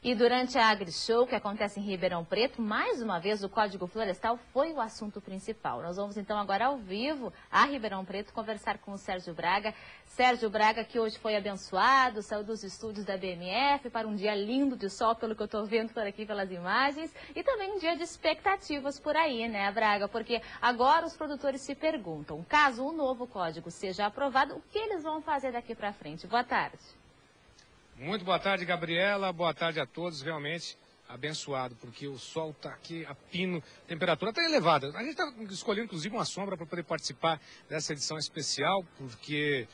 E durante a AgriShow, que acontece em Ribeirão Preto, mais uma vez o Código Florestal foi o assunto principal. Nós vamos então agora ao vivo a Ribeirão Preto conversar com o Sérgio Braga. Sérgio Braga, que hoje foi abençoado, saiu dos estúdios da BMF para um dia lindo de sol, pelo que eu estou vendo por aqui pelas imagens, e também um dia de expectativas por aí, né, Braga? Porque agora os produtores se perguntam, caso o novo código seja aprovado, o que eles vão fazer daqui para frente? Boa tarde. Muito boa tarde, Gabriela. Boa tarde a todos. Realmente abençoado, porque o sol está aqui a pino, a temperatura está elevada. A gente está escolhendo, inclusive, uma sombra para poder participar dessa edição especial, porque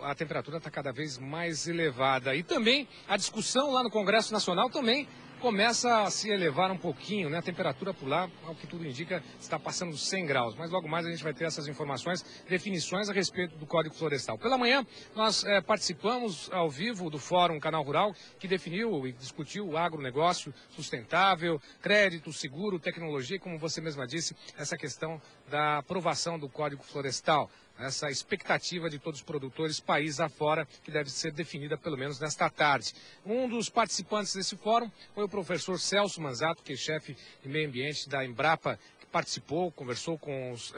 a temperatura está cada vez mais elevada. E também a discussão lá no Congresso Nacional também começa a se elevar um pouquinho, né? A temperatura por lá, ao que tudo indica, está passando dos 100 graus. Mas logo mais a gente vai ter essas informações, definições a respeito do Código Florestal. Pela manhã, nós participamos ao vivo do Fórum Canal Rural, que definiu e discutiu o agronegócio sustentável, crédito, seguro, tecnologia e, como você mesma disse, essa questão da aprovação do Código Florestal. Essa expectativa de todos os produtores, país afora, que deve ser definida pelo menos nesta tarde. Um dos participantes desse fórum foi o professor Celso Manzato, que é chefe de meio ambiente da Embrapa, que participou, conversou com os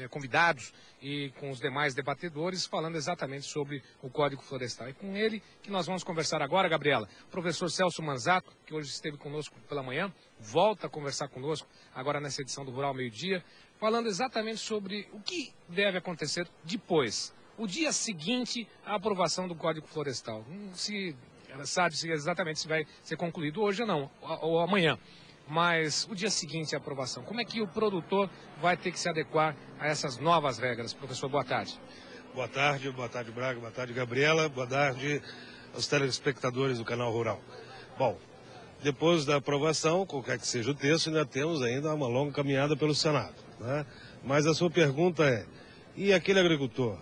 convidados e com os demais debatedores, falando exatamente sobre o Código Florestal. E com ele que nós vamos conversar agora, Gabriela. O professor Celso Manzato, que hoje esteve conosco pela manhã, volta a conversar conosco agora nessa edição do Rural Meio-Dia, falando exatamente sobre o que deve acontecer depois, o dia seguinte à aprovação do Código Florestal. Ela sabe exatamente se vai ser concluído hoje ou não, ou amanhã. Mas o dia seguinte à aprovação, como é que o produtor vai ter que se adequar a essas novas regras? Professor, boa tarde. Boa tarde Braga, boa tarde Gabriela, boa tarde aos telespectadores do Canal Rural. Bom, depois da aprovação, qualquer que seja o texto, ainda temos ainda uma longa caminhada pelo Senado, né? Mas a sua pergunta é, e aquele agricultor,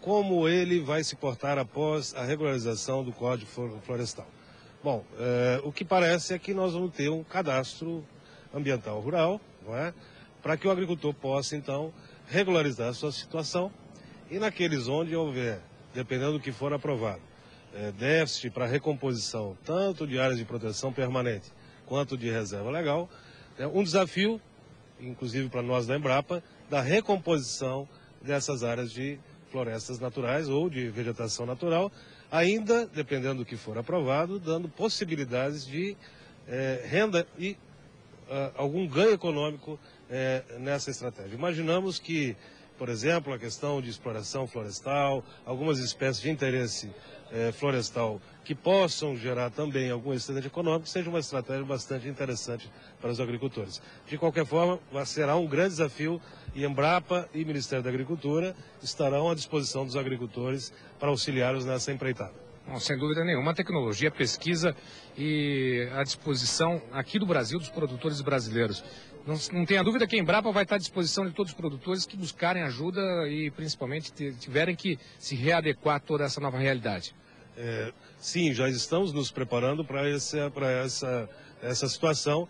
como ele vai se portar após a regularização do Código Florestal? Bom, o que parece é que nós vamos ter um cadastro ambiental rural, não é? Para que o agricultor possa, então, regularizar a sua situação e naqueles onde houver, dependendo do que for aprovado, déficit para recomposição, tanto de áreas de proteção permanente quanto de reserva legal, um desafio, inclusive para nós da Embrapa, da recomposição dessas áreas de florestas naturais ou de vegetação natural, ainda, dependendo do que for aprovado, dando possibilidades de renda e algum ganho econômico nessa estratégia. Imaginamos que, por exemplo, a questão de exploração florestal, algumas espécies de interesse florestal que possam gerar também algum excedente econômico, seja uma estratégia bastante interessante para os agricultores. De qualquer forma, será um grande desafio e Embrapa e Ministério da Agricultura estarão à disposição dos agricultores para auxiliá-los nessa empreitada. Bom, sem dúvida nenhuma, tecnologia, pesquisa e à disposição aqui do Brasil, dos produtores brasileiros. Não tenha dúvida que a Embrapa vai estar à disposição de todos os produtores que buscarem ajuda e principalmente tiverem que se readequar a toda essa nova realidade. Sim, já estamos nos preparando para essa situação.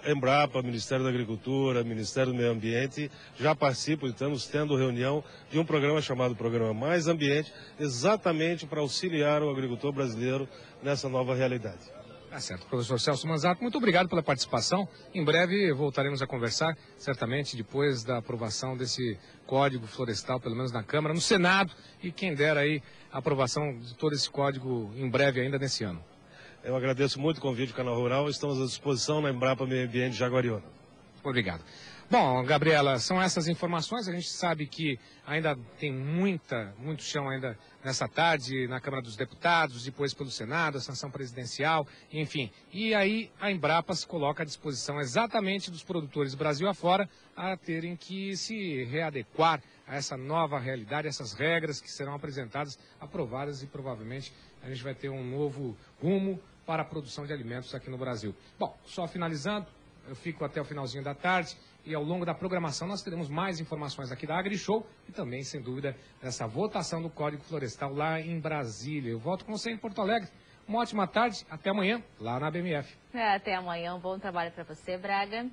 Embrapa, Ministério da Agricultura, Ministério do Meio Ambiente já participam e estamos tendo reunião de um programa chamado Programa Mais Ambiente, exatamente para auxiliar o agricultor brasileiro nessa nova realidade. Tá certo, professor Celso Manzato, muito obrigado pela participação. Em breve voltaremos a conversar, certamente depois da aprovação desse Código Florestal, pelo menos na Câmara, no Senado, e quem dera aí a aprovação de todo esse código em breve ainda nesse ano. Eu agradeço muito o convite do Canal Rural, estamos à disposição na Embrapa Meio Ambiente de Jaguariúna. Obrigado. Bom, Gabriela, são essas informações. A gente sabe que ainda tem muito chão ainda nessa tarde na Câmara dos Deputados, depois pelo Senado, a sanção presidencial, enfim. E aí a Embrapa se coloca à disposição exatamente dos produtores Brasil afora a terem que se readequar a essa nova realidade, essas regras que serão apresentadas, aprovadas e provavelmente a gente vai ter um novo rumo para a produção de alimentos aqui no Brasil. Bom, só finalizando, eu fico até o finalzinho da tarde e ao longo da programação nós teremos mais informações aqui da AgriShow e também, sem dúvida, dessa votação do Código Florestal lá em Brasília. Eu volto com você em Porto Alegre. Uma ótima tarde, até amanhã, lá na BMF. Até amanhã, um bom trabalho para você, Braga.